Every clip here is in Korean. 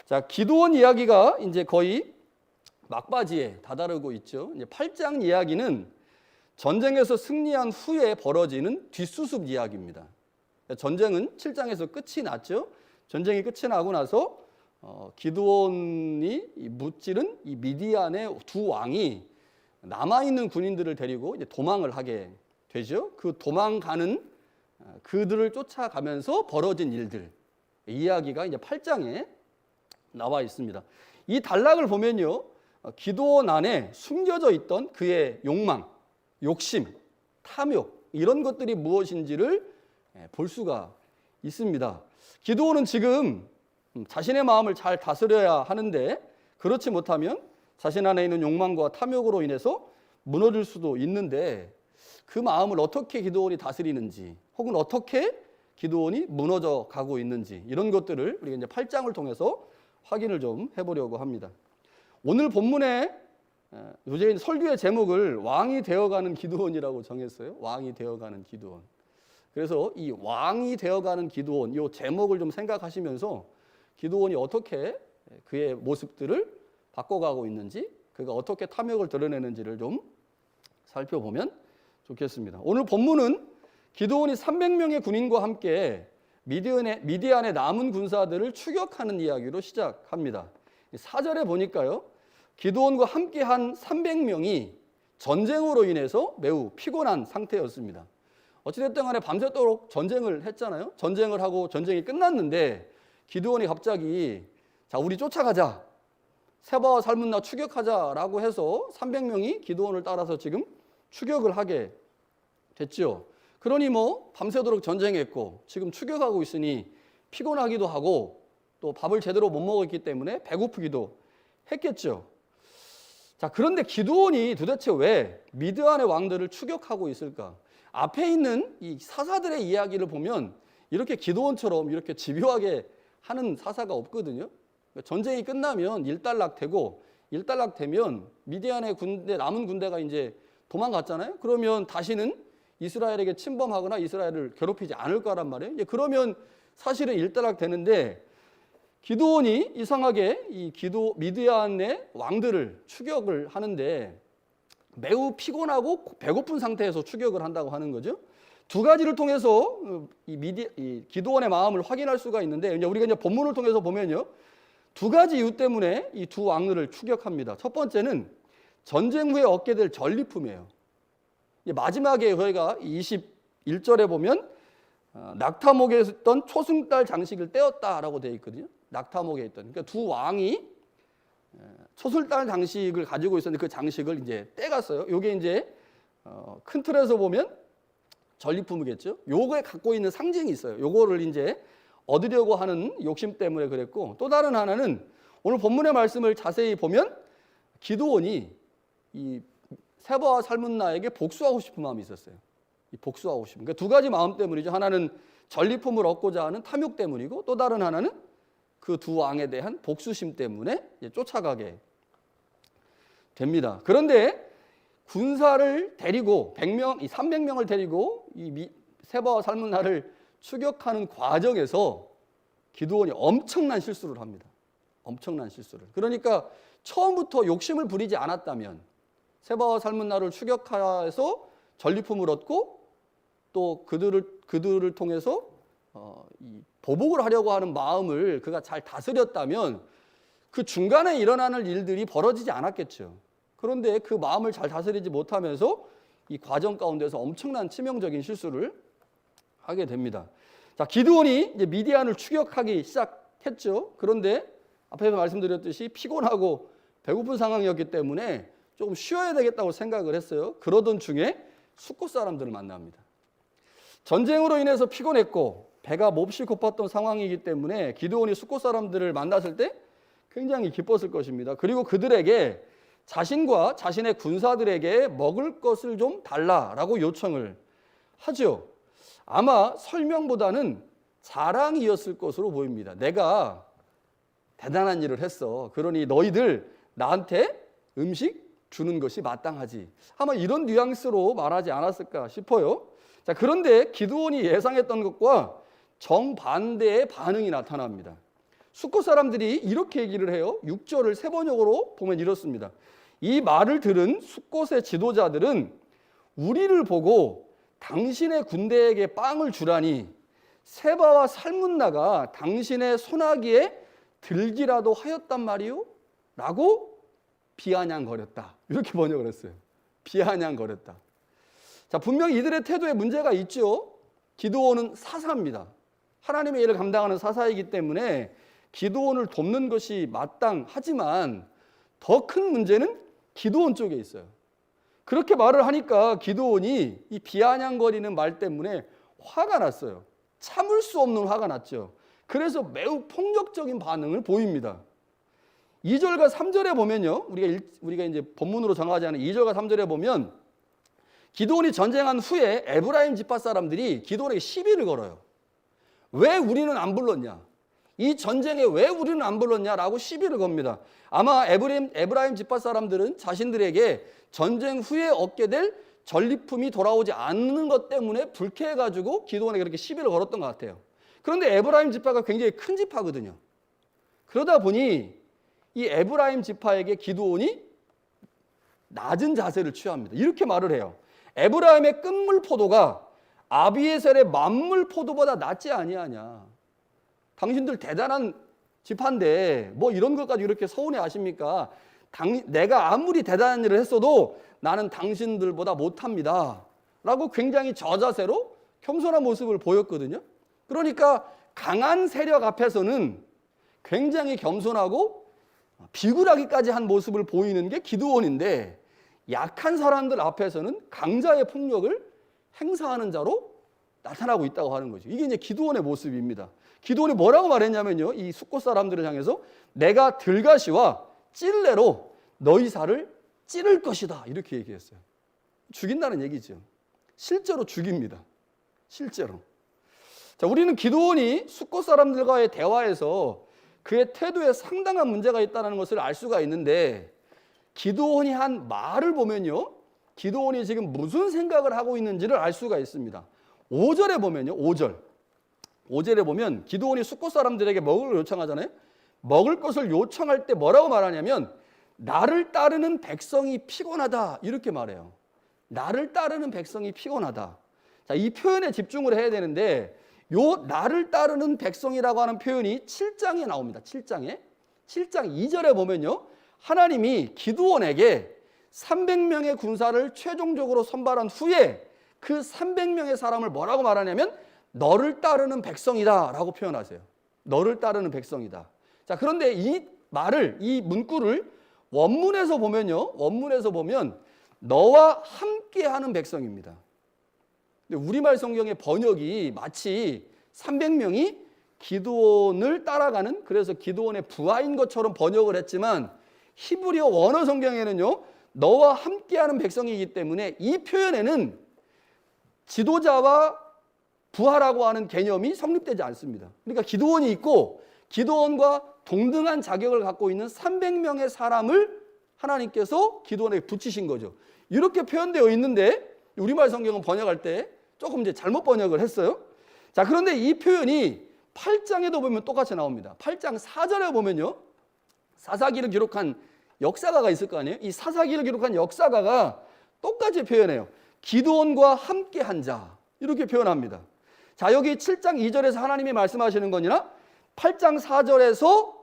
자, 기드온 이야기가 이제 거의 막바지에 다다르고 있죠. 이제 8장 이야기는 전쟁에서 승리한 후에 벌어지는 뒷수습 이야기입니다. 전쟁은 7장에서 끝이 났죠. 전쟁이 끝이 나고 나서 기드온이 무찌른 이 미디안의 두 왕이 남아있는 군인들을 데리고 이제 도망을 하게 되죠. 그 도망가는 그들을 쫓아가면서 벌어진 일들, 이야기가 이제 8장에 나와 있습니다. 이 단락을 보면요, 기드온 안에 숨겨져 있던 그의 욕망, 욕심, 탐욕, 이런 것들이 무엇인지를 볼 수가 있습니다. 기드온은 지금 자신의 마음을 잘 다스려야 하는데, 그렇지 못하면 자신 안에 있는 욕망과 탐욕으로 인해서 무너질 수도 있는데, 그 마음을 어떻게 기드온이 다스리는지, 혹은 어떻게 기드온이 무너져 가고 있는지, 이런 것들을 우리가 이제 8장을 통해서 확인을 좀 해보려고 합니다. 오늘 본문의 요새 설교의 제목을 왕이 되어가는 기드온이라고 정했어요. 왕이 되어가는 기드온. 그래서 이 왕이 되어가는 기드온, 이 제목을 좀 생각하시면서 기드온이 어떻게 그의 모습들을 바꿔가고 있는지, 그가 어떻게 탐욕을 드러내는지를 좀 살펴보면 좋겠습니다. 오늘 본문은 기드온이 300명의 군인과 함께 미디안의 남은 군사들을 추격하는 이야기로 시작합니다. 4절에 보니까요, 기드온과 함께한 300명이 전쟁으로 인해서 매우 피곤한 상태였습니다. 어찌됐든 간에 밤새도록 전쟁을 했잖아요. 전쟁을 하고 전쟁이 끝났는데 기드온이 갑자기 자, 우리 쫓아가자, 세바와 살문나 추격하자라고 해서 300명이 기드온을 따라서 지금 추격을 하게 됐죠. 그러니 뭐 밤새도록 전쟁했고 지금 추격하고 있으니 피곤하기도 하고 또 밥을 제대로 못 먹었기 때문에 배고프기도 했겠죠. 자, 그런데 기드온이 도대체 왜 미드안의 왕들을 추격하고 있을까? 앞에 있는 이 사사들의 이야기를 보면 이렇게 기드온처럼 이렇게 집요하게 하는 사사가 없거든요. 전쟁이 끝나면 일단락되고, 일단락되면 미디안의 군대, 남은 군대가 이제 도망갔잖아요. 그러면 다시는 이스라엘에게 침범하거나 이스라엘을 괴롭히지 않을 거란 말이에요. 그러면 사실은 일단락되는데, 기드온이 이상하게 이 미디안의 왕들을 추격을 하는데 매우 피곤하고 배고픈 상태에서 추격을 한다고 하는 거죠. 두 가지를 통해서 이 기드온의 마음을 확인할 수가 있는데, 우리가 이제 본문을 통해서 보면요, 두 가지 이유 때문에 이 두 왕들을 추격합니다. 첫 번째는 전쟁 후에 얻게 될 전리품이에요. 마지막에 저희가 21절에 보면 낙타목에 있던 초승달 장식을 떼었다라고 되어 있거든요. 낙타목에 있던. 그러니까 두 왕이 초승달 장식을 가지고 있었는데 그 장식을 이제 떼갔어요. 이게 이제 큰 틀에서 보면 전리품이겠죠. 요거에 갖고 있는 상징이 있어요. 요거를 이제 얻으려고 하는 욕심 때문에 그랬고, 또 다른 하나는 오늘 본문의 말씀을 자세히 보면 기드온이 이 세바와 살문나에게 복수하고 싶은 마음이 있었어요. 이 복수하고 싶은. 그러니까 두 가지 마음 때문이죠. 하나는 전리품을 얻고자 하는 탐욕 때문이고, 또 다른 하나는 그 두 왕에 대한 복수심 때문에 쫓아가게 됩니다. 그런데 군사를 데리고 300명을 데리고 이 세바와 살문나를 추격하는 과정에서 기드온이 엄청난 실수를 합니다. 엄청난 실수를. 그러니까 처음부터 욕심을 부리지 않았다면 세바와 살문나를 추격해서 전리품을 얻고 또 그들을 통해서 이 보복을 하려고 하는 마음을 그가 잘 다스렸다면 그 중간에 일어나는 일들이 벌어지지 않았겠죠. 그런데 그 마음을 잘 다스리지 못하면서 이 과정 가운데서 엄청난 치명적인 실수를 하게 됩니다. 자, 기드온이 이제 미디안을 추격하기 시작했죠. 그런데 앞에서 말씀드렸듯이 피곤하고 배고픈 상황이었기 때문에 조금 쉬어야 되겠다고 생각을 했어요. 그러던 중에 숫곳 사람들을 만납니다. 전쟁으로 인해서 피곤했고 배가 몹시 고팠던 상황이기 때문에 기드온이 숫곳 사람들을 만났을 때 굉장히 기뻤을 것입니다. 그리고 그들에게 자신과 자신의 군사들에게 먹을 것을 좀 달라라고 요청을 하죠. 아마 설명보다는 자랑이었을 것으로 보입니다. 내가 대단한 일을 했어. 그러니 너희들 나한테 음식 주는 것이 마땅하지. 아마 이런 뉘앙스로 말하지 않았을까 싶어요. 자, 그런데 기드온이 예상했던 것과 정반대의 반응이 나타납니다. 숫곳 사람들이 이렇게 얘기를 해요. 6절을 세 번역으로 보면 이렇습니다. 이 말을 들은 숫곳의 지도자들은 우리를 보고 당신의 군대에게 빵을 주라니 세바와 살문나가 당신의 손아귀에 들기라도 하였단 말이요? 라고 비아냥거렸다. 이렇게 번역을 했어요. 비아냥거렸다. 자, 분명히 이들의 태도에 문제가 있죠. 기드온은 사사입니다. 하나님의 일을 감당하는 사사이기 때문에 기드온을 돕는 것이 마땅하지만 더 큰 문제는 기드온 쪽에 있어요. 그렇게 말을 하니까 기드온이 이 비아냥거리는 말 때문에 화가 났어요. 참을 수 없는 화가 났죠. 그래서 매우 폭력적인 반응을 보입니다. 2절과 3절에 보면요. 우리가 이제 본문으로 정하지 않은 2절과 3절에 보면 기드온이 전쟁한 후에 에브라임 지파 사람들이 기드온에게 시비를 걸어요. 왜 우리는 안 불렀냐? 이 전쟁에 왜 우리는 안 불렀냐라고 시비를 겁니다. 아마 에브라임 지파 사람들은 자신들에게 전쟁 후에 얻게 될 전리품이 돌아오지 않는 것 때문에 불쾌해가지고 기드온에게 그렇게 시비를 걸었던 것 같아요. 그런데 에브라임 지파가 굉장히 큰 지파거든요. 그러다 보니 이 에브라임 지파에게 기드온이 낮은 자세를 취합니다. 이렇게 말을 해요. 에브라임의 끝물 포도가 아비에셀의 만물 포도보다 낫지 아니하냐. 당신들 대단한 지파인데 뭐 이런 것까지 이렇게 서운해 하십니까? 내가 아무리 대단한 일을 했어도 나는 당신들보다 못합니다. 라고 굉장히 저자세로 겸손한 모습을 보였거든요. 그러니까 강한 세력 앞에서는 굉장히 겸손하고 비굴하기까지 한 모습을 보이는 게 기드온인데 약한 사람들 앞에서는 강자의 폭력을 행사하는 자로 나타나고 있다고 하는 거죠. 이게 이제 기드온의 모습입니다. 기드온이 뭐라고 말했냐면요. 이 숫곳 사람들을 향해서 내가 들가시와 찔레로 너희 살을 찌를 것이다. 이렇게 얘기했어요. 죽인다는 얘기죠. 실제로 죽입니다. 실제로. 자, 우리는 기드온이 숫곳 사람들과의 대화에서 그의 태도에 상당한 문제가 있다는 것을 알 수가 있는데 기드온이 한 말을 보면요. 기드온이 지금 무슨 생각을 하고 있는지를 알 수가 있습니다. 5절에 보면요. 5절에 보면 기드온이 숫곳 사람들에게 먹을 걸 요청하잖아요. 먹을 것을 요청할 때 뭐라고 말하냐면 나를 따르는 백성이 피곤하다 이렇게 말해요. 나를 따르는 백성이 피곤하다. 자, 이 표현에 집중을 해야 되는데 요 나를 따르는 백성이라고 하는 표현이 7장에 나옵니다. 7장 2절에 보면요. 하나님이 기드온에게 300명의 군사를 최종적으로 선발한 후에 그 300명의 사람을 뭐라고 말하냐면 너를 따르는 백성이다 라고 표현하세요. 너를 따르는 백성이다. 자, 그런데 이 말을, 이 문구를 원문에서 보면요. 원문에서 보면 너와 함께하는 백성입니다. 근데 우리말 성경의 번역이 마치 300명이 기드온을 따라가는, 그래서 기드온의 부하인 것처럼 번역을 했지만 히브리어 원어 성경에는요. 너와 함께하는 백성이기 때문에 이 표현에는 지도자와 부하라고 하는 개념이 성립되지 않습니다. 그러니까 기드온이 있고 기드온과 동등한 자격을 갖고 있는 300명의 사람을 하나님께서 기드온에게 붙이신 거죠. 이렇게 표현되어 있는데 우리말 성경은 번역할 때 조금 이제 잘못 번역을 했어요. 자, 그런데 이 표현이 8장에도 보면 똑같이 나옵니다. 8장 4절에 보면요. 사사기를 기록한 역사가가 있을 거 아니에요? 이 사사기를 기록한 역사가가 똑같이 표현해요. 기드온과 함께한 자 이렇게 표현합니다. 자, 여기 7장 2절에서 하나님이 말씀하시는 거니나 8장 4절에서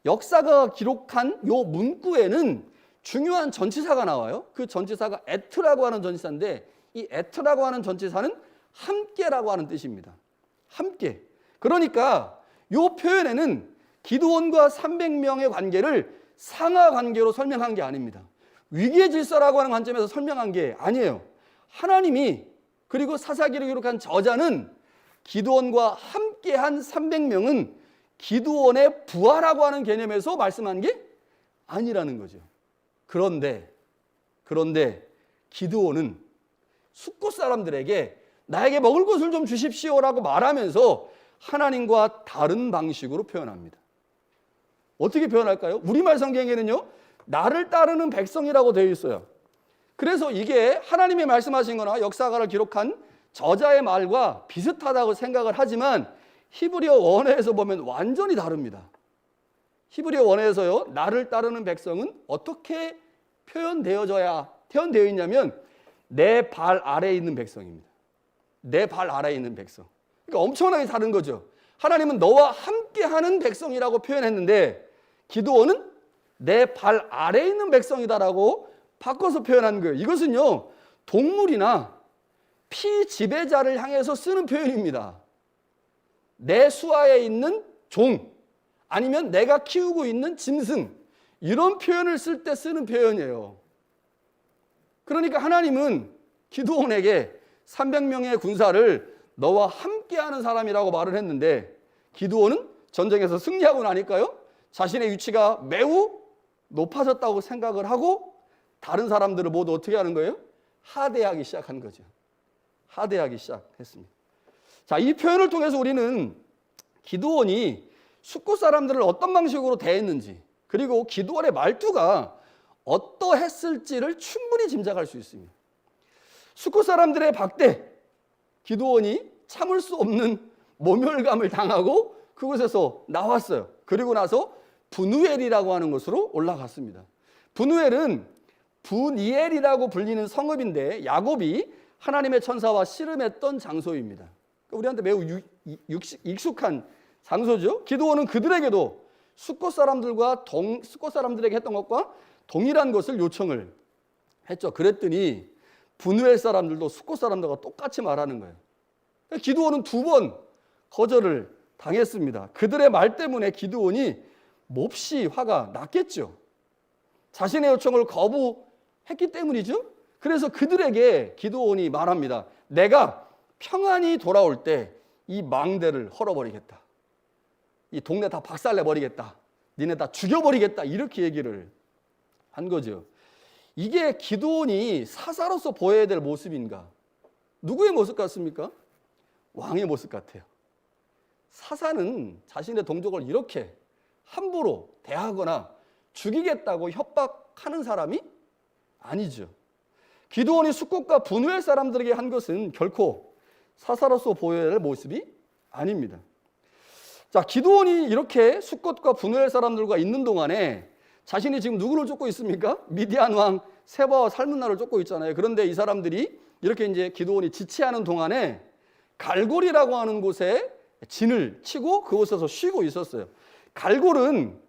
역사가가 기록한 요 문구에는 중요한 전치사가 나와요. 그 전치사가 에트라고 하는 전치사인데 이 에트라고 하는 전치사는 함께라고 하는 뜻입니다. 함께. 그러니까 요 표현에는 기드온과 300명의 관계를 상하 관계로 설명한 게 아닙니다. 위기의 질서라고 하는 관점에서 설명한 게 아니에요. 하나님이 그리고 사사기를 기록한 저자는 기드온과 함께한 300명은 기드온의 부하라고 하는 개념에서 말씀한 게 아니라는 거죠. 그런데 기드온은 숫곳 사람들에게 나에게 먹을 것을 좀 주십시오라고 말하면서 하나님과 다른 방식으로 표현합니다. 어떻게 표현할까요? 우리말 성경에는요. 나를 따르는 백성이라고 되어 있어요. 그래서 이게 하나님이 말씀하신 거나 역사가를 기록한 저자의 말과 비슷하다고 생각을 하지만 히브리어 원어에서 보면 완전히 다릅니다. 히브리어 원어에서요, 나를 따르는 백성은 어떻게 표현되어 있냐면 내 발 아래에 있는 백성입니다. 내 발 아래에 있는 백성. 그러니까 엄청나게 다른 거죠. 하나님은 너와 함께하는 백성이라고 표현했는데 기드온은 내 발 아래에 있는 백성이다라고 바꿔서 표현한 거예요. 이것은요, 동물이나 피지배자를 향해서 쓰는 표현입니다. 내 수하에 있는 종, 아니면 내가 키우고 있는 짐승, 이런 표현을 쓸 때 쓰는 표현이에요. 그러니까 하나님은 기드온에게 300명의 군사를 너와 함께하는 사람이라고 말을 했는데 기드온은 전쟁에서 승리하고 나니까요, 자신의 위치가 매우 높아졌다고 생각을 하고 다른 사람들을 모두 어떻게 하는 거예요? 하대하기 시작한 거죠. 하대하기 시작했습니다. 자, 이 표현을 통해서 우리는 기드온이 숫곳 사람들을 어떤 방식으로 대했는지, 그리고 기드온의 말투가 어떠했을지를 충분히 짐작할 수 있습니다. 숫곳 사람들의 박대, 기드온이 참을 수 없는 모멸감을 당하고 그곳에서 나왔어요. 그리고 나서 분우엘이라고 하는 곳으로 올라갔습니다. 분우엘은 분이엘이라고 불리는 성읍인데 야곱이 하나님의 천사와 씨름했던 장소입니다. 우리한테 매우 익숙한 장소죠. 기드온은 그들에게도 숫곳 사람들에게 했던 것과 동일한 것을 요청을 했죠. 그랬더니 분우엘 사람들도 숫곳 사람들과 똑같이 말하는 거예요. 기드온은 2번 거절을 당했습니다. 그들의 말 때문에 기드온이 몹시 화가 났겠죠. 자신의 요청을 거부했기 때문이죠. 그래서 그들에게 기드온이 말합니다. 내가 평안히 돌아올 때 이 망대를 헐어버리겠다. 이 동네 다 박살내버리겠다. 니네 다 죽여버리겠다. 이렇게 얘기를 한 거죠. 이게 기드온이 사사로서 보여야 될 모습인가? 누구의 모습 같습니까? 왕의 모습 같아요. 사사는 자신의 동족을 이렇게 함부로 대하거나 죽이겠다고 협박하는 사람이 아니죠. 기드온이 숫곳과 분우엘 사람들에게 한 것은 결코 사사로서 보여야 할 모습이 아닙니다. 자, 기드온이 이렇게 숫곳과 분우엘 사람들과 있는 동안에 자신이 지금 누구를 쫓고 있습니까? 미디안 왕 세바와 살문나를 쫓고 있잖아요. 그런데 이 사람들이 이렇게 이제 기드온이 지체하는 동안에 갈골이라고 하는 곳에 진을 치고 그곳에서 쉬고 있었어요. 갈골은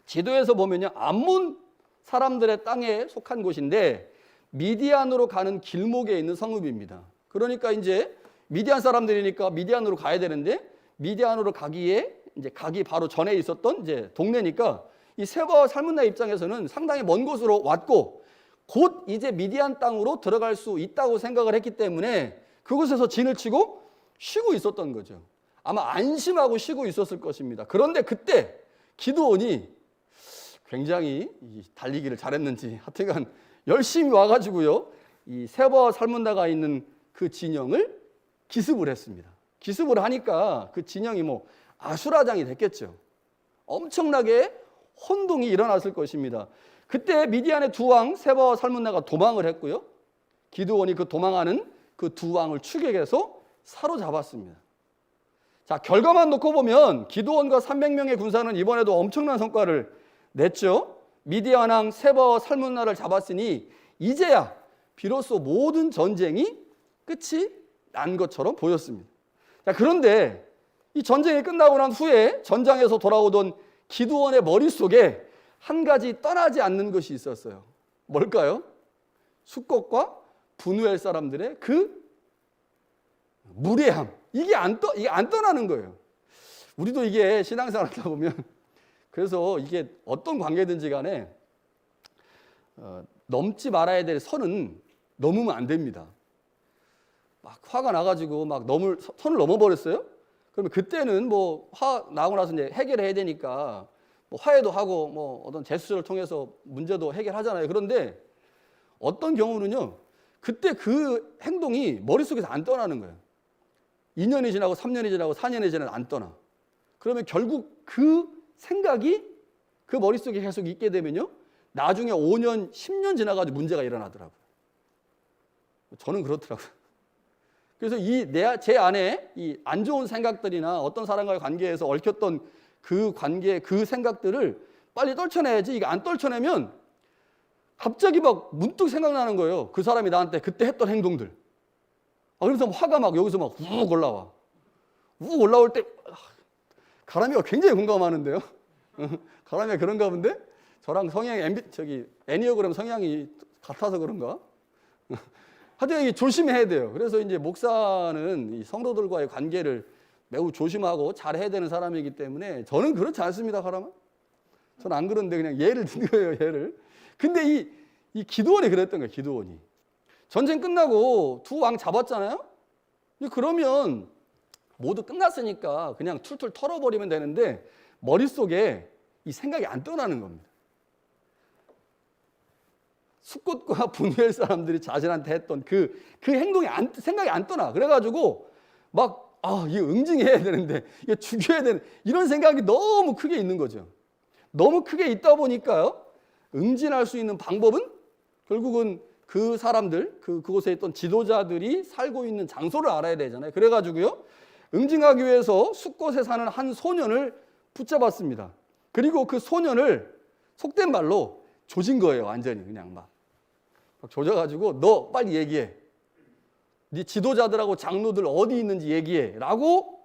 지도에서 보면요, 암몬 사람들의 땅에 속한 곳인데 미디안으로 가는 길목에 있는 성읍입니다. 그러니까 이제 미디안 사람들이니까 미디안으로 가야 되는데 미디안으로 가기에 이제 가기 바로 전에 있었던 이제 동네니까 이 세바와 살문나 입장에서는 상당히 먼 곳으로 왔고 곧 이제 미디안 땅으로 들어갈 수 있다고 생각을 했기 때문에 그곳에서 진을 치고 쉬고 있었던 거죠. 아마 안심하고 쉬고 있었을 것입니다. 그런데 그때 기드온이 굉장히 달리기를 잘했는지 하여튼간 열심히 와가지고요, 이 세바와 살문나가 있는 그 진영을 기습을 했습니다. 기습을 하니까 그 진영이 뭐 아수라장이 됐겠죠. 엄청나게 혼동이 일어났을 것입니다. 그때 미디안의 2왕 세바와 살문나가 도망을 했고요, 기드온이 그 도망하는 그 2왕을 추격해서 사로잡았습니다. 자, 결과만 놓고 보면 기드온과 300명의 군사는 이번에도 엄청난 성과를 냈죠. 미디안 왕 세바와 살문나를 잡았으니 이제야 비로소 모든 전쟁이 끝이 난 것처럼 보였습니다. 자, 그런데 이 전쟁이 끝나고 난 후에 전장에서 돌아오던 기드온의 머릿속에 한 가지 떠나지 않는 것이 있었어요. 뭘까요? 숫곳과 분우엘 사람들의 그 무례함. 이게 안 떠나는 거예요. 우리도 이게 신앙생활 하다 보면 그래서 이게 어떤 관계든지 간에 넘지 말아야 될 선은 넘으면 안 됩니다. 막 화가 나가지고 막 선을 넘어버렸어요? 그러면 그때는 뭐 화 나고 나서 이제 해결해야 되니까 뭐 화해도 하고 뭐 어떤 제스처를 통해서 문제도 해결하잖아요. 그런데 어떤 경우는요, 그때 그 행동이 머릿속에서 안 떠나는 거예요. 2년이 지나고 3년이 지나고 4년이 지나도 안 떠나. 그러면 결국 그 생각이 그 머릿속에 계속 있게 되면요, 나중에 5년, 10년 지나가지고 문제가 일어나더라고요. 저는 그렇더라고요. 그래서 제 안에 이 안 좋은 생각들이나 어떤 사람과의 관계에서 얽혔던 그 관계, 그 생각들을 빨리 떨쳐내야지. 이거 안 떨쳐내면 갑자기 막 문득 생각나는 거예요. 그 사람이 나한테 그때 했던 행동들. 그래서 화가 막 여기서 막 욱 올라와. 욱 올라올 때 가람이가 굉장히 공감하는데요. 가람이가 그런가 본데 저랑 성향이 애니어그램 성향이 같아서 그런가? 하여튼 조심해야 돼요. 그래서 이제 목사는 이 성도들과의 관계를 매우 조심하고 잘 해야 되는 사람이기 때문에 저는 그렇지 않습니다, 가람아. 저는 안 그런데 그냥 예를 든 거예요, 예를. 근데 이 기드온이 그랬던 거예요, 기드온이. 전쟁 끝나고 두 왕 잡았잖아요? 그러면 모두 끝났으니까 그냥 툴툴 털어버리면 되는데 머릿속에 이 생각이 안 떠나는 겁니다. 숫꽃과 분우엘 사람들이 자신한테 했던 그 행동이 생각이 안 떠나. 그래가지고 막, 이거 응징해야 되는데, 이거 죽여야 되는, 이런 생각이 너무 크게 있는 거죠. 너무 크게 있다 보니까요, 응징할 수 있는 방법은 결국은 그 사람들, 그곳에 있던 지도자들이 살고 있는 장소를 알아야 되잖아요. 그래가지고요, 응징하기 위해서 숫곳에 사는 한 소년을 붙잡았습니다. 그리고 그 소년을 속된 말로 조진 거예요, 완전히 그냥 막 조져가지고 너 빨리 얘기해. 네 지도자들하고 장로들 어디 있는지 얘기해. 라고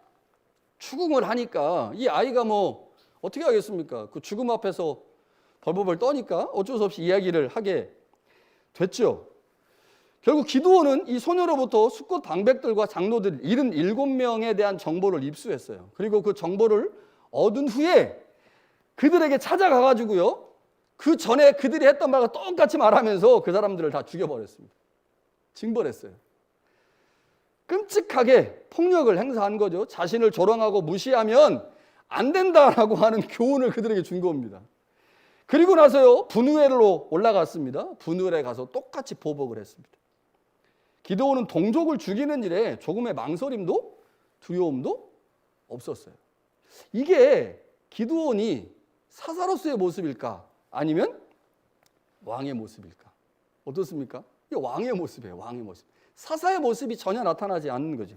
추궁을 하니까 이 아이가 뭐 어떻게 하겠습니까? 그 죽음 앞에서 벌벌벌 떠니까 어쩔 수 없이 이야기를 하게 됐죠. 결국 기드온은 이 소녀로부터 숫곳 방백들과 장로들 77명에 대한 정보를 입수했어요. 그리고 그 정보를 얻은 후에 그들에게 찾아가가지고요, 그 전에 그들이 했던 말과 똑같이 말하면서 그 사람들을 다 죽여버렸습니다. 징벌했어요. 끔찍하게 폭력을 행사한 거죠. 자신을 조롱하고 무시하면 안 된다라고 하는 교훈을 그들에게 준 겁니다. 그리고 나서요, 분우엘로 올라갔습니다. 분우엘에 가서 똑같이 보복을 했습니다. 기드온은 동족을 죽이는 일에 조금의 망설임도 두려움도 없었어요. 이게 기드온이 사사로스의 모습일까? 아니면 왕의 모습일까? 어떻습니까? 이게 왕의 모습이에요. 왕의 모습. 사사의 모습이 전혀 나타나지 않는 거죠.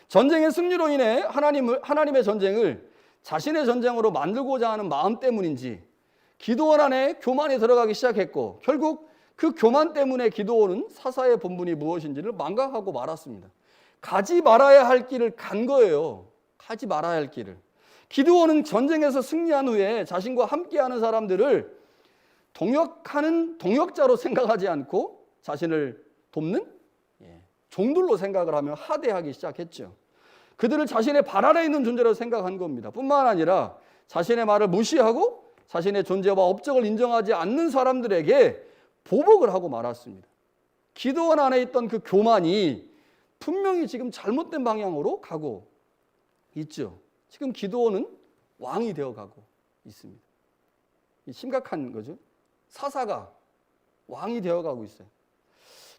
전쟁의 승리로 인해 하나님의 전쟁을 자신의 전쟁으로 만들고자 하는 마음 때문인지 기드온 안에 교만이 들어가기 시작했고, 결국 그 교만 때문에 기드온은 사사의 본분이 무엇인지를 망각하고 말았습니다. 가지 말아야 할 길을 간 거예요. 가지 말아야 할 길을. 기드온은 전쟁에서 승리한 후에 자신과 함께하는 사람들을 동역자로 생각하지 않고 자신을 돕는 종들로 생각을 하며 하대하기 시작했죠. 그들을 자신의 발 아래 있는 존재로 생각한 겁니다. 뿐만 아니라 자신의 말을 무시하고 자신의 존재와 업적을 인정하지 않는 사람들에게 보복을 하고 말았습니다. 기드온 안에 있던 그 교만이 분명히 지금 잘못된 방향으로 가고 있죠. 지금 기드온은 왕이 되어가고 있습니다. 심각한 거죠. 사사가 왕이 되어가고 있어요.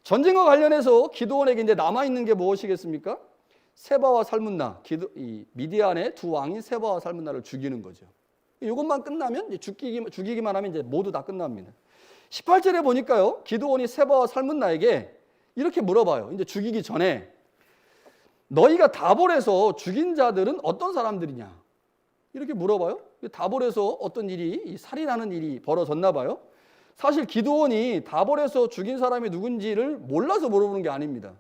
전쟁과 관련해서 기드온에게 이제 남아있는 게 무엇이겠습니까? 세바와 살문나, 미디안의 두 왕인 세바와 살문나를 죽이는 거죠. 이것만 끝나면 이제 죽이기만 하면 이제 모두 다 끝납니다. 18절에 보니까요, 기드온이 세바와 살문나에게 이렇게 물어봐요. 이제 죽이기 전에 너희가 다볼에서 죽인 자들은 어떤 사람들이냐? 이렇게 물어봐요. 다볼에서 어떤 일이, 살인하는 일이 벌어졌나 봐요. 사실 기드온이 다볼에서 죽인 사람이 누군지를 몰라서 물어보는 게 아닙니다.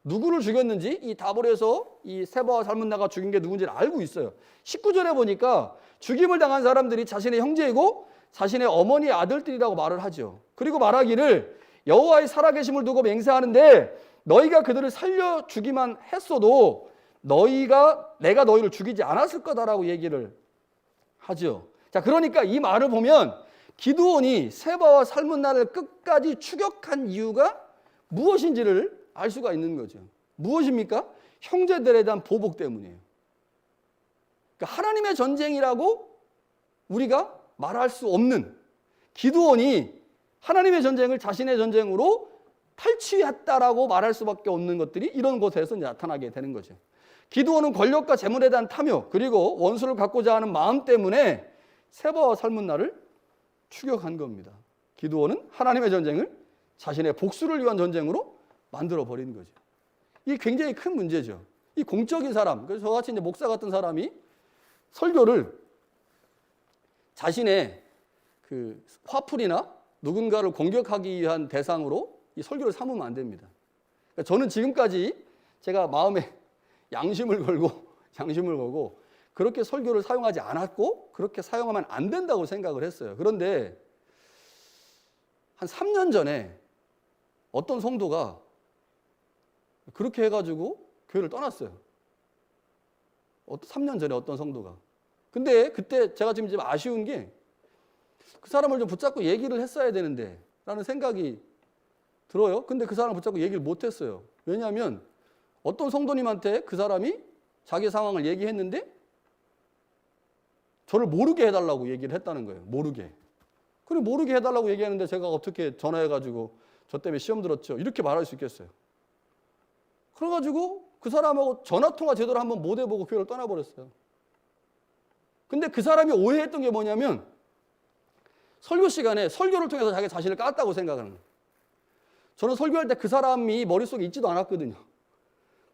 누구를 죽였는지 이 다볼에서 이 세바와 살문나가 죽인 게 누군지를 알고 있어요. 19절에 보니까 죽임을 당한 사람들이 자신의 형제이고 자신의 어머니의 아들들이라고 말을 하죠. 그리고 말하기를 여호와의 살아계심을 두고 맹세하는데 너희가 그들을 살려 주기만 했어도 내가 너희를 죽이지 않았을 거다라고 얘기를 하죠. 자, 그러니까 이 말을 보면 기드온이 세바와 살문나를 끝까지 추격한 이유가 무엇인지를 알 수가 있는 거죠. 무엇입니까? 형제들에 대한 보복 때문이에요. 그러니까 하나님의 전쟁이라고 우리가 말할 수 없는, 기드온이 하나님의 전쟁을 자신의 전쟁으로 탈취했다라고 말할 수밖에 없는 것들이 이런 곳에서 나타나게 되는 거죠. 기드온은 권력과 재물에 대한 탐욕, 그리고 원수를 갖고자 하는 마음 때문에 세바와 살문나를 추격한 겁니다. 기드온은 하나님의 전쟁을 자신의 복수를 위한 전쟁으로 만들어 버린 거죠. 이게 굉장히 큰 문제죠. 이 공적인 사람, 그래서 저같이 이제 목사 같은 사람이 설교를 자신의 그 화풀이나 누군가를 공격하기 위한 대상으로 이 설교를 삼으면 안 됩니다. 그러니까 저는 지금까지 제가 마음에 양심을 걸고 그렇게 설교를 사용하지 않았고 그렇게 사용하면 안 된다고 생각을 했어요. 그런데 한 3년 전에 어떤 성도가 그렇게 해가지고 교회를 떠났어요. 3년 전에 어떤 성도가. 근데 그때 제가 지금 좀 아쉬운 게 그 사람을 좀 붙잡고 얘기를 했어야 되는데 라는 생각이 들어요. 근데 그 사람을 붙잡고 얘기를 못 했어요. 왜냐하면 어떤 성도님한테 그 사람이 자기 상황을 얘기했는데 저를 모르게 해달라고 얘기를 했다는 거예요. 모르게. 그리고 모르게 해달라고 얘기하는데 제가 어떻게 전화해가지고 저 때문에 시험 들었죠. 이렇게 말할 수 있겠어요. 그래가지고 그 사람하고 전화통화 제대로 한번 못 해보고 교회를 떠나버렸어요. 근데 그 사람이 오해했던 게 뭐냐면 설교 시간에 설교를 통해서 자기 자신을 깠다고 생각하는 거예요. 저는 설교할 때 그 사람이 머릿속에 있지도 않았거든요.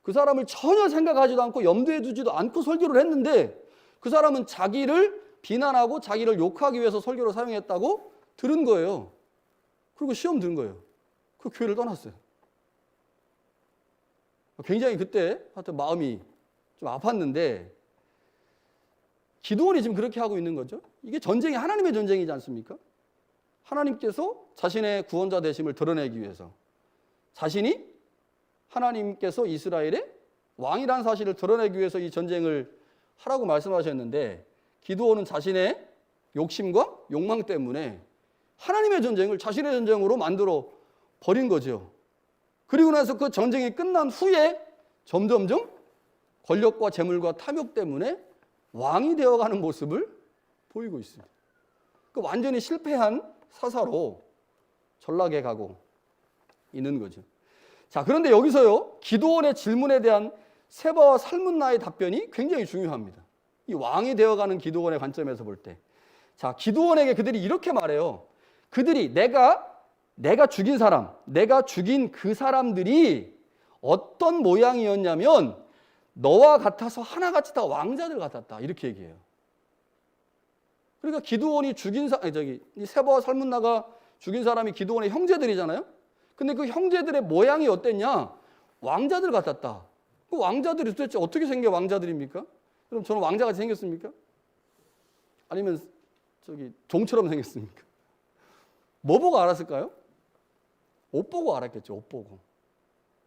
그 사람을 전혀 생각하지도 않고 염두에 두지도 않고 설교를 했는데 그 사람은 자기를 비난하고 자기를 욕하기 위해서 설교를 사용했다고 들은 거예요. 그리고 시험 들은 거예요. 그 교회를 떠났어요. 굉장히 그때 하여튼 마음이 좀 아팠는데 기도원이 지금 그렇게 하고 있는 거죠. 이게 전쟁이 하나님의 전쟁이지 않습니까? 하나님께서 자신의 구원자 되심을 드러내기 위해서 자신이 하나님께서 이스라엘의 왕이라는 사실을 드러내기 위해서 이 전쟁을 하라고 말씀하셨는데 기드온은 자신의 욕심과 욕망 때문에 하나님의 전쟁을 자신의 전쟁으로 만들어 버린 거죠. 그리고 나서 그 전쟁이 끝난 후에 점점점 권력과 재물과 탐욕 때문에 왕이 되어가는 모습을 보이고 있습니다. 그 완전히 실패한 사사로 전락해 가고 있는 거죠. 자, 그런데 여기서요, 기드온의 질문에 대한 세바와 살문나의 답변이 굉장히 중요합니다. 이 왕이 되어가는 기드온의 관점에서 볼 때. 자, 기드온에게 그들이 이렇게 말해요. 그들이 내가 죽인 사람, 내가 죽인 그 사람들이 어떤 모양이었냐면 너와 같아서 하나같이 다 왕자들 같았다. 이렇게 얘기해요. 그러니까 기드온이 죽인 이 세바와 살문나가 죽인 사람이 기드온의 형제들이잖아요. 근데 그 형제들의 모양이 어땠냐? 왕자들 같았다. 그 왕자들이 도대체 어떻게 생겨 왕자들입니까? 그럼 저는 왕자같이 생겼습니까? 아니면 종처럼 생겼습니까? 뭐 보고 알았을까요? 옷 보고 알았겠죠. 옷 보고.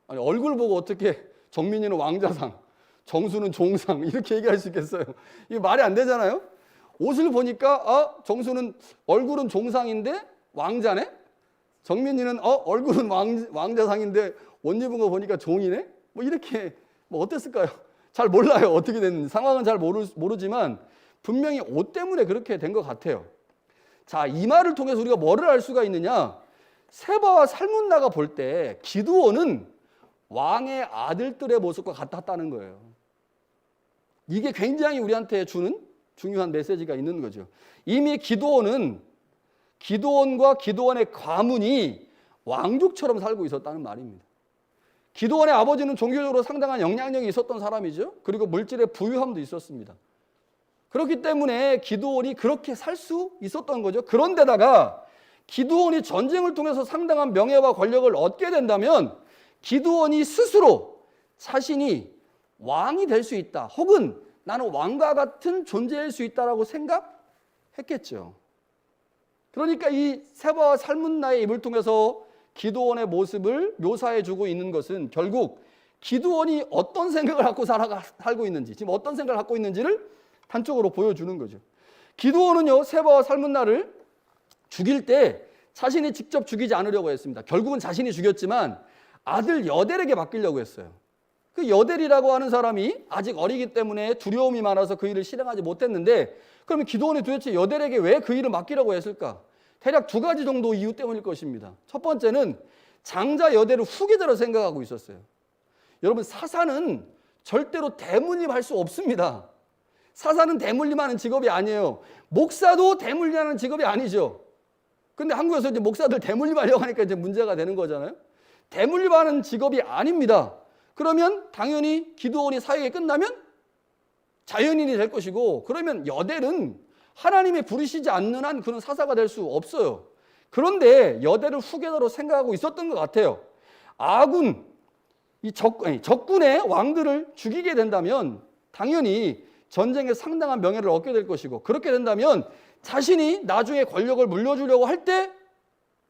아니, 얼굴 보고 어떻게 정민이는 왕자상, 정수는 종상 이렇게 얘기할 수 있겠어요? 이게 말이 안 되잖아요. 옷을 보니까 정수는 얼굴은 종상인데 왕자네? 정민이는 얼굴은 왕자상인데 옷 입은 거 보니까 종이네? 뭐 이렇게 어땠을까요? 잘 몰라요. 어떻게 됐는지. 상황은 잘 모르지만 분명히 옷 때문에 그렇게 된 것 같아요. 자, 이 말을 통해서 우리가 뭐를 알 수가 있느냐? 세바와 살문나가 볼 때 기드온은 왕의 아들들의 모습과 같았다는 거예요. 이게 굉장히 우리한테 주는 중요한 메시지가 있는 거죠. 이미 기드온과 기드온의 가문이 왕족처럼 살고 있었다는 말입니다. 기드온의 아버지는 종교적으로 상당한 영향력이 있었던 사람이죠. 그리고 물질의 부유함도 있었습니다. 그렇기 때문에 기드온이 그렇게 살 수 있었던 거죠. 그런데다가 기드온이 전쟁을 통해서 상당한 명예와 권력을 얻게 된다면 기드온이 스스로 자신이 왕이 될 수 있다. 혹은 나는 왕과 같은 존재일 수 있다라고 생각했겠죠. 그러니까 이 세바와 살문나의 입을 통해서 기드온의 모습을 묘사해주고 있는 것은 결국 기드온이 어떤 생각을 갖고 살고 있는지, 지금 어떤 생각을 갖고 있는지를 단적으로 보여주는 거죠. 기드온은요, 세바와 살문나를 죽일 때 자신이 직접 죽이지 않으려고 했습니다. 결국은 자신이 죽였지만 아들 여델에게 맡기려고 했어요. 그 여델이라고 하는 사람이 아직 어리기 때문에 두려움이 많아서 그 일을 실행하지 못했는데, 그러면 기드온이 도대체 여델에게 왜 그 일을 맡기려고 했을까? 대략 두 가지 정도 이유 때문일 것입니다. 첫 번째는 장자 여델을 후계자로 생각하고 있었어요. 여러분, 사사는 절대로 대물림할 수 없습니다. 사사는 대물림하는 직업이 아니에요. 목사도 대물림하는 직업이 아니죠. 근데 한국에서 이제 목사들 대물림하려고 하니까 이제 문제가 되는 거잖아요. 대물림하는 직업이 아닙니다. 그러면 당연히 기드온이 사역이 끝나면 자연인이 될 것이고, 그러면 여델은 하나님이 부르시지 않는 한 그는 사사가 될 수 없어요. 그런데 여대를 후계자로 생각하고 있었던 것 같아요. 아군, 적군의 왕들을 죽이게 된다면 당연히 전쟁에 상당한 명예를 얻게 될 것이고, 그렇게 된다면 자신이 나중에 권력을 물려주려고 할 때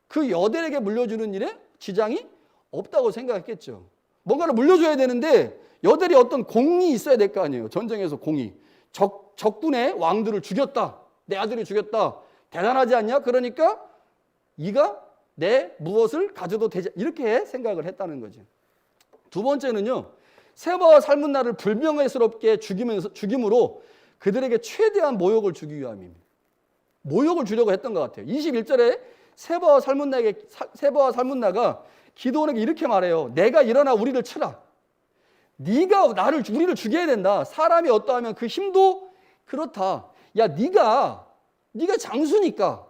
그 여대에게 물려주는 일에 지장이 없다고 생각했겠죠. 뭔가를 물려줘야 되는데 여대에 어떤 공이 있어야 될 거 아니에요. 전쟁에서 공이. 적군의 왕들을 죽였다. 내 아들이 죽였다. 대단하지 않냐? 그러니까 네가 내 무엇을 가져도 되지, 이렇게 생각을 했다는 거죠. 두 번째는요, 세바와 살문나를 불명예스럽게 죽임으로 그들에게 최대한 모욕을 주기 위함입니다. 모욕을 주려고 했던 것 같아요. 21절에 세바와 살문나가 기드온에게 이렇게 말해요. 내가 일어나 우리를 치라. 네가 우리를 죽여야 된다. 사람이 어떠하면 그 힘도 그렇다. 야, 네가 장수니까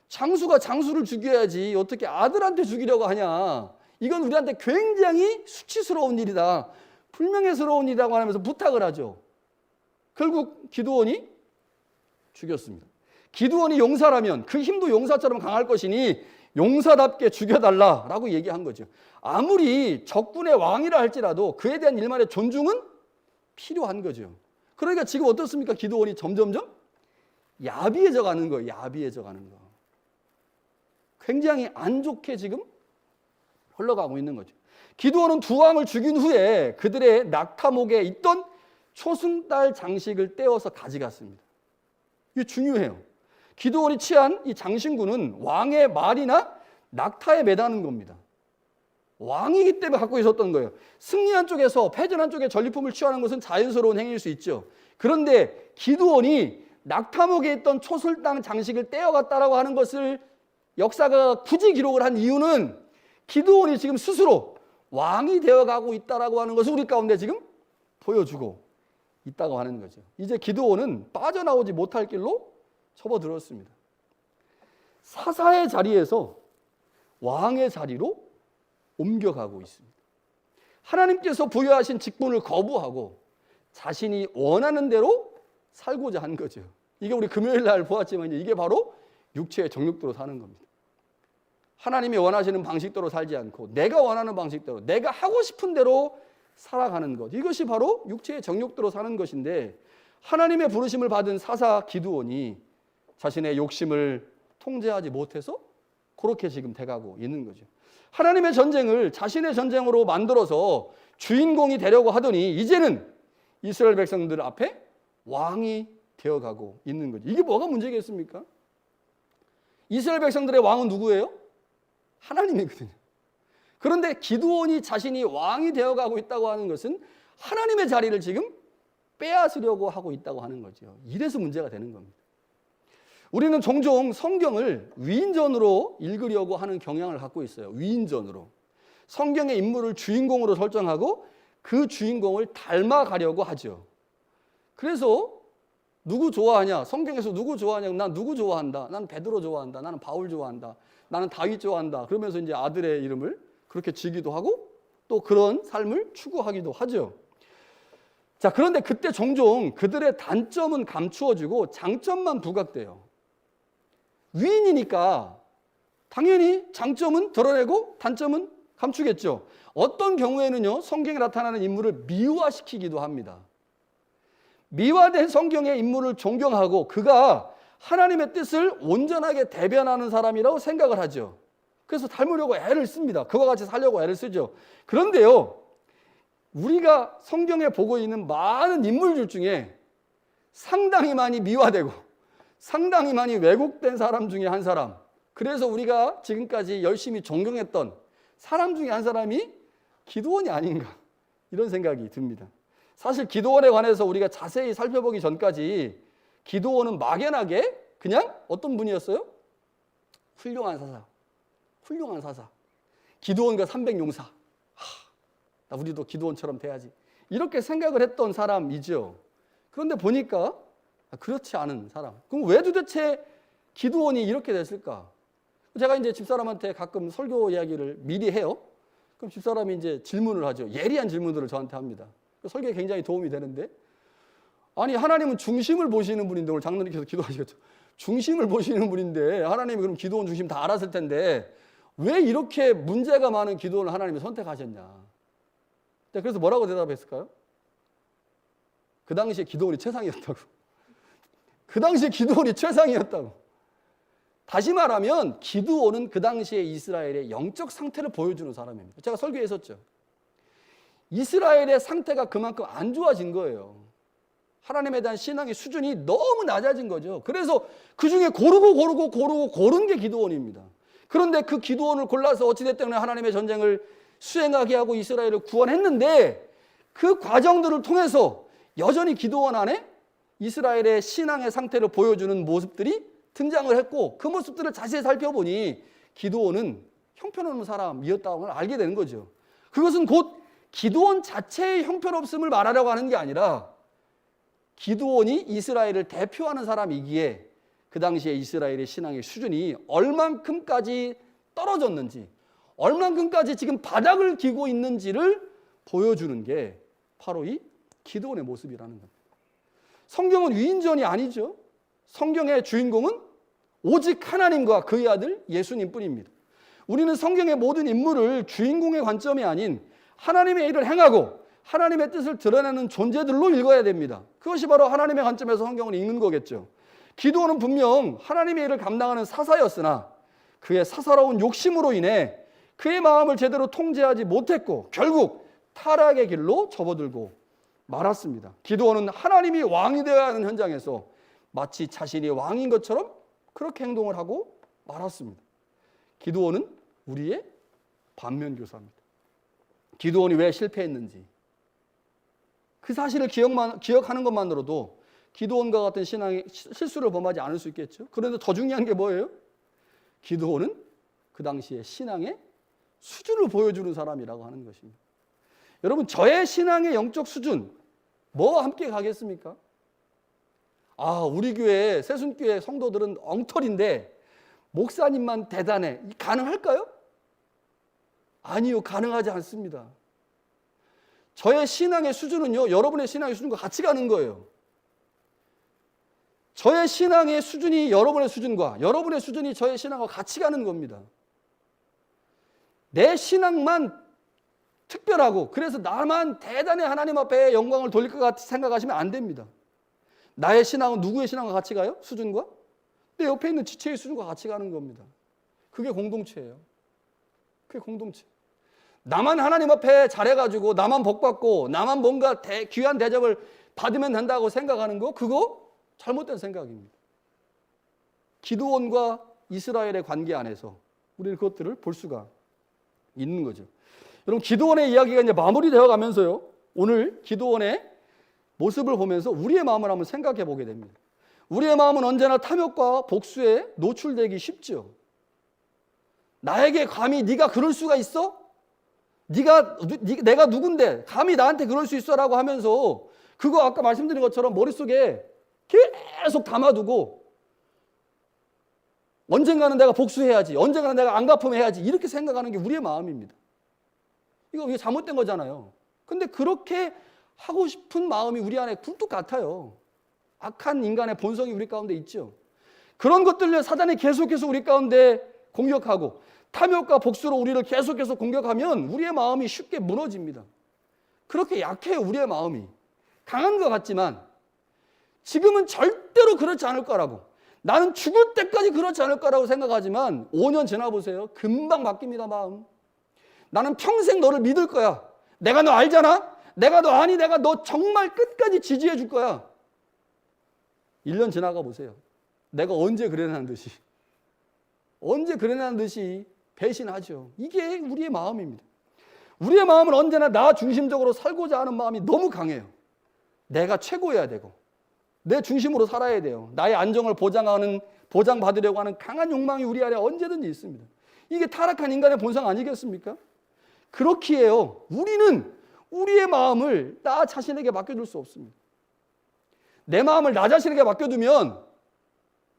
장수가 장수를 죽여야지 어떻게 아들한테 죽이려고 하냐. 이건 우리한테 굉장히 수치스러운 일이다. 불명예스러운 일이라고 하면서 부탁을 하죠. 결국 기드온이 죽였습니다. 기드온이 용사라면 그 힘도 용사처럼 강할 것이니 용사답게 죽여달라라고 얘기한 거죠. 아무리 적군의 왕이라 할지라도 그에 대한 일말의 존중은 필요한 거죠. 그러니까 지금 어떻습니까? 기드온이 점점점 야비해져 가는 거예요. 야비해져 가는 거. 굉장히 안 좋게 지금 흘러가고 있는 거죠. 기드온은 두 왕을 죽인 후에 그들의 낙타목에 있던 초승달 장식을 떼어서 가져갔습니다. 이게 중요해요. 기드온이 취한 이 장신구는 왕의 말이나 낙타에 매다는 겁니다. 왕이기 때문에 갖고 있었던 거예요. 승리한 쪽에서 패전한 쪽에 전리품을 취하는 것은 자연스러운 행위일 수 있죠. 그런데 기드온이 낙타목에 있던 초승달 장식을 떼어갔다라고 하는 것을 역사가 굳이 기록을 한 이유는 기드온이 지금 스스로 왕이 되어가고 있다라고 하는 것을 우리 가운데 지금 보여주고 있다고 하는 거죠. 이제 기드온은 빠져나오지 못할 길로 접어들었습니다. 사사의 자리에서 왕의 자리로 옮겨가고 있습니다. 하나님께서 부여하신 직분을 거부하고 자신이 원하는 대로 살고자 한 거죠. 이게 우리 금요일 날 보았지만 이게 바로 육체의 정욕대로 사는 겁니다. 하나님이 원하시는 방식대로 살지 않고 내가 원하는 방식대로, 내가 하고 싶은 대로 살아가는 것. 이것이 바로 육체의 정욕대로 사는 것인데, 하나님의 부르심을 받은 사사 기드온이 자신의 욕심을 통제하지 못해서 그렇게 지금 돼가고 있는 거죠. 하나님의 전쟁을 자신의 전쟁으로 만들어서 주인공이 되려고 하더니 이제는 이스라엘 백성들 앞에 왕이 되어가고 있는 거죠. 이게 뭐가 문제겠습니까? 이스라엘 백성들의 왕은 누구예요? 하나님이거든요. 그런데 기드온이 자신이 왕이 되어가고 있다고 하는 것은 하나님의 자리를 지금 빼앗으려고 하고 있다고 하는 거죠. 이래서 문제가 되는 겁니다. 우리는 종종 성경을 위인전으로 읽으려고 하는 경향을 갖고 있어요. 위인전으로. 성경의 인물을 주인공으로 설정하고 그 주인공을 닮아가려고 하죠. 그래서 누구 좋아하냐? 성경에서 누구 좋아하냐? 난 누구 좋아한다. 나는 베드로 좋아한다. 나는 바울 좋아한다. 나는 다윗 좋아한다. 그러면서 이제 아들의 이름을 그렇게 지기도 하고 또 그런 삶을 추구하기도 하죠. 자, 그런데 그때 종종 그들의 단점은 감추어지고 장점만 부각돼요. 위인이니까 당연히 장점은 드러내고 단점은 감추겠죠. 어떤 경우에는요, 성경에 나타나는 인물을 미화시키기도 합니다. 미화된 성경의 인물을 존경하고 그가 하나님의 뜻을 온전하게 대변하는 사람이라고 생각을 하죠. 그래서 닮으려고 애를 씁니다. 그와 같이 살려고 애를 쓰죠. 그런데요, 우리가 성경에 보고 있는 많은 인물들 중에 상당히 많이 미화되고 상당히 많이 왜곡된 사람 중에 한 사람, 그래서 우리가 지금까지 열심히 존경했던 사람 중에 한 사람이 기드온이 아닌가, 이런 생각이 듭니다. 사실 기드온에 관해서 우리가 자세히 살펴보기 전까지 기드온은 막연하게 그냥 어떤 분이었어요? 훌륭한 사사. 훌륭한 사사. 기드온과 300용사. 우리도 기드온처럼 돼야지. 이렇게 생각을 했던 사람이죠. 그런데 보니까 그렇지 않은 사람. 그럼 왜 도대체 기드온이 이렇게 됐을까? 제가 이제 집사람한테 가끔 설교 이야기를 미리 해요. 그럼 집사람이 이제 질문을 하죠. 예리한 질문들을 저한테 합니다. 설교에 굉장히 도움이 되는데, 아니 하나님은 중심을 보시는 분인데, 오늘 장로님께서 기도하시겠죠. 중심을 보시는 분인데 하나님이 그럼 기도원 중심 다 알았을 텐데 왜 이렇게 문제가 많은 기도원을 하나님이 선택하셨냐. 그래서 뭐라고 대답했을까요? 그 당시에 기도원이 최상이었다고. 그 당시에 기도원이 최상이었다고. 다시 말하면 기드온은 그 당시에 이스라엘의 영적 상태를 보여주는 사람입니다. 제가 설교에 했었죠. 이스라엘의 상태가 그만큼 안 좋아진 거예요. 하나님에 대한 신앙의 수준이 너무 낮아진 거죠. 그래서 그 중에 고른 게 기드온입니다. 그런데 그 기드온을 골라서 어찌됐든 하나님의 전쟁을 수행하게 하고 이스라엘을 구원했는데 그 과정들을 통해서 여전히 기드온 안에 이스라엘의 신앙의 상태를 보여주는 모습들이 등장을 했고, 그 모습들을 자세히 살펴보니 기드온은 형편없는 사람이었다는 걸 알게 되는 거죠. 그것은 곧 기드온 자체의 형편없음을 말하려고 하는 게 아니라 기드온이 이스라엘을 대표하는 사람이기에 그 당시에 이스라엘의 신앙의 수준이 얼만큼까지 떨어졌는지, 얼만큼까지 지금 바닥을 기고 있는지를 보여주는 게 바로 이 기드온의 모습이라는 겁니다. 성경은 위인전이 아니죠. 성경의 주인공은 오직 하나님과 그의 아들 예수님 뿐입니다. 우리는 성경의 모든 인물을 주인공의 관점이 아닌 하나님의 일을 행하고 하나님의 뜻을 드러내는 존재들로 읽어야 됩니다. 그것이 바로 하나님의 관점에서 성경을 읽는 거겠죠. 기드온은 분명 하나님의 일을 감당하는 사사였으나 그의 사사로운 욕심으로 인해 그의 마음을 제대로 통제하지 못했고 결국 타락의 길로 접어들고 말았습니다. 기드온은 하나님이 왕이 되어야 하는 현장에서 마치 자신이 왕인 것처럼 그렇게 행동을 하고 말았습니다. 기드온은 우리의 반면교사입니다. 기드온이 왜 실패했는지 그 사실을 기억하는 것만으로도 기드온과 같은 신앙의 실수를 범하지 않을 수 있겠죠. 그런데 더 중요한 게 뭐예요? 기드온은 그 당시에 신앙의 수준을 보여주는 사람이라고 하는 것입니다. 여러분, 저의 신앙의 영적 수준 뭐와 함께 가겠습니까? 우리 교회 새순교회 성도들은 엉터리인데 목사님만 대단해. 가능할까요? 아니요, 가능하지 않습니다. 저의 신앙의 수준은요, 여러분의 신앙의 수준과 같이 가는 거예요. 저의 신앙의 수준이 여러분의 수준과 여러분의 수준이 저의 신앙과 같이 가는 겁니다. 내 신앙만 특별하고 그래서 나만 대단히 하나님 앞에 영광을 돌릴 것 같이 생각하시면 안 됩니다. 나의 신앙은 누구의 신앙과 같이 가요? 수준과? 내 옆에 있는 지체의 수준과 같이 가는 겁니다. 그게 공동체예요. 그게 공동체. 나만 하나님 앞에 잘해가지고 나만 복받고 나만 뭔가 귀한 대접을 받으면 된다고 생각하는 거, 그거 잘못된 생각입니다. 기드온과 이스라엘의 관계 안에서 우리는 그것들을 볼 수가 있는 거죠. 여러분, 기드온의 이야기가 이제 마무리되어 가면서요, 오늘 기드온의 모습을 보면서 우리의 마음을 한번 생각해 보게 됩니다. 우리의 마음은 언제나 탐욕과 복수에 노출되기 쉽죠. 나에게 감히 네가 그럴 수가 있어? 내가 누군데 감히 나한테 그럴 수 있어라고 하면서 그거 아까 말씀드린 것처럼 머릿속에 계속 담아두고 언젠가는 내가 복수해야지, 언젠가는 내가 안 갚음해야지, 이렇게 생각하는 게 우리의 마음입니다. 이거 잘못된 거잖아요. 근데 그렇게 하고 싶은 마음이 우리 안에 굴뚝 같아요. 악한 인간의 본성이 우리 가운데 있죠. 그런 것들을 사단이 계속해서 우리 가운데 공격하고 탐욕과 복수로 우리를 계속해서 공격하면 우리의 마음이 쉽게 무너집니다. 그렇게 약해요. 우리의 마음이. 강한 것 같지만 지금은 절대로 그렇지 않을 거라고, 나는 죽을 때까지 그렇지 않을 거라고 생각하지만 5년 지나보세요. 금방 바뀝니다. 마음. 나는 평생 너를 믿을 거야. 내가 너 알잖아? 내가 너 정말 끝까지 지지해 줄 거야. 1년 지나가 보세요. 내가 언제 그래라는 듯이 배신하죠. 이게 우리의 마음입니다. 우리의 마음은 언제나 나 중심적으로 살고자 하는 마음이 너무 강해요. 내가 최고여야 되고 내 중심으로 살아야 돼요. 나의 안정을 보장받으려고 하는 강한 욕망이 우리 안에 언제든지 있습니다. 이게 타락한 인간의 본성 아니겠습니까? 그렇기에요, 우리는 우리의 마음을 나 자신에게 맡겨둘 수 없습니다. 내 마음을 나 자신에게 맡겨두면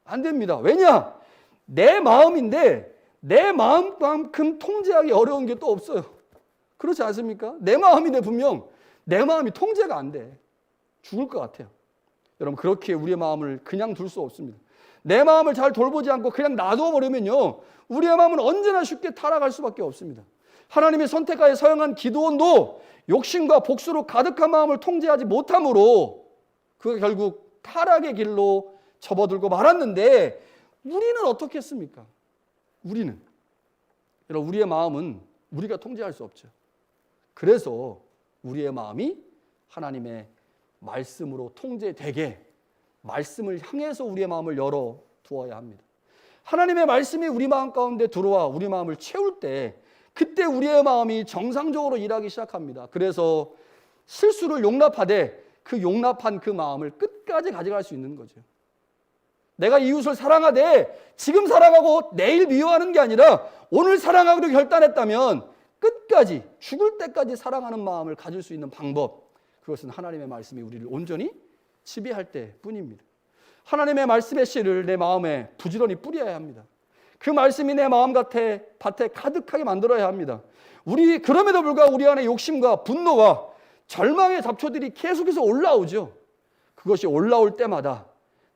안 됩니다. 왜냐? 내 마음인데 내 마음만큼 통제하기 어려운 게 또 없어요. 그렇지 않습니까? 내 마음인데 분명 내 마음이 통제가 안 돼. 죽을 것 같아요. 여러분 그렇게 우리의 마음을 그냥 둘 수 없습니다. 내 마음을 잘 돌보지 않고 그냥 놔둬 버리면요, 우리의 마음은 언제나 쉽게 타락할 수밖에 없습니다. 하나님의 선택하에 서영한 기드온도 욕심과 복수로 가득한 마음을 통제하지 못함으로 그가 결국 타락의 길로 접어들고 말았는데, 우리는 어떻게 했습니까? 우리는, 여러분, 우리의 마음은 우리가 통제할 수 없죠. 그래서 우리의 마음이 하나님의 말씀으로 통제되게 말씀을 향해서 우리의 마음을 열어 두어야 합니다. 하나님의 말씀이 우리 마음 가운데 들어와 우리 마음을 채울 때, 그때 우리의 마음이 정상적으로 일하기 시작합니다. 그래서 실수를 용납하되 그 용납한 그 마음을 끝까지 가져갈 수 있는 거죠. 내가 이웃을 사랑하되 지금 사랑하고 내일 미워하는 게 아니라 오늘 사랑하기로 결단했다면 끝까지, 죽을 때까지 사랑하는 마음을 가질 수 있는 방법, 그것은 하나님의 말씀이 우리를 온전히 지배할 때뿐입니다. 하나님의 말씀의 씨를 내 마음에 부지런히 뿌려야 합니다. 그 말씀이 내 마음 밭에 가득하게 만들어야 합니다. 그럼에도 불구하고 우리 안에 욕심과 분노와 절망의 잡초들이 계속해서 올라오죠. 그것이 올라올 때마다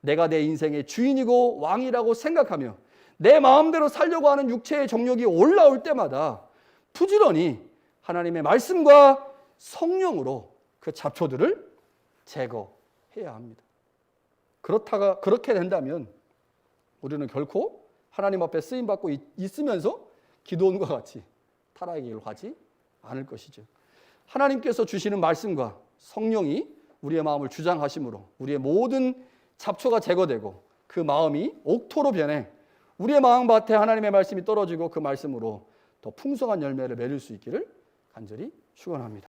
내가 내 인생의 주인이고 왕이라고 생각하며 내 마음대로 살려고 하는 육체의 정욕이 올라올 때마다 부지런히 하나님의 말씀과 성령으로 그 잡초들을 제거해야 합니다. 그렇게 된다면 우리는 결코 하나님 앞에 쓰임받고 있으면서 기드온과 같이 타락의 길로 가지 않을 것이죠. 하나님께서 주시는 말씀과 성령이 우리의 마음을 주장하심으로 우리의 모든 잡초가 제거되고 그 마음이 옥토로 변해 우리의 마음밭에 하나님의 말씀이 떨어지고 그 말씀으로 더 풍성한 열매를 맺을 수 있기를 간절히 축원합니다.